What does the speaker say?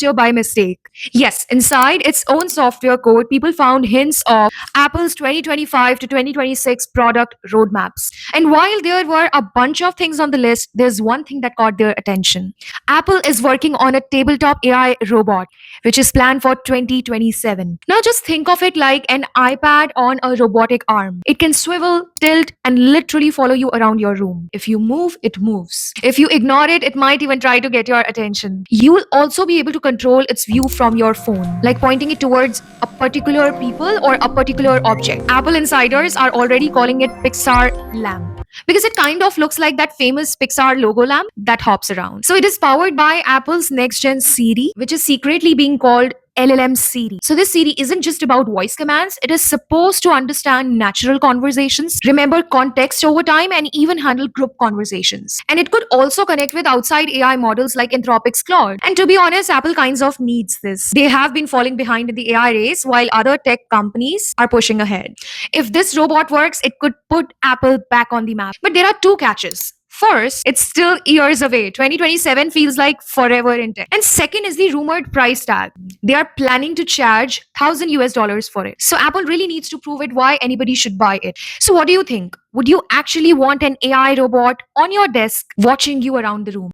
software by mistake. Yes, inside its own software code, people found hints of Apple's 2025 to 2026 product roadmaps. And while there were a bunch of things on the list, there's one thing that caught their attention. Apple is working on a tabletop AI robot, which is planned for 2027. Now, just think of it like an iPad on a robotic arm. It can swivel, tilt, and literally follow you around your room. If you move, it moves. If you ignore it, it might even try to get your attention. You will also be able to control its view from your phone, like pointing it towards a particular people or a particular object. Apple insiders are already calling it Pixar Lamp because it kind of looks like that famous Pixar logo lamp that hops around. So it is powered by Apple's next gen Siri, which is secretly being called LLM Siri. So this Siri isn't just about voice commands, it is supposed to understand natural conversations, remember context over time, and even handle group conversations. And it could also connect with outside AI models like Anthropic's Claude. And to be honest, Apple kinds of needs this. They have been falling behind in the AI race while other tech companies are pushing ahead. If this robot works, it could put Apple back on the map. But there are two catches. First, it's still years away. 2027 feels like forever in tech. And second is the rumored price tag. They are planning to charge 1000 US dollars for it. So Apple really needs to prove it why anybody should buy it. So what do you think? Would you actually want an AI robot on your desk watching you around the room?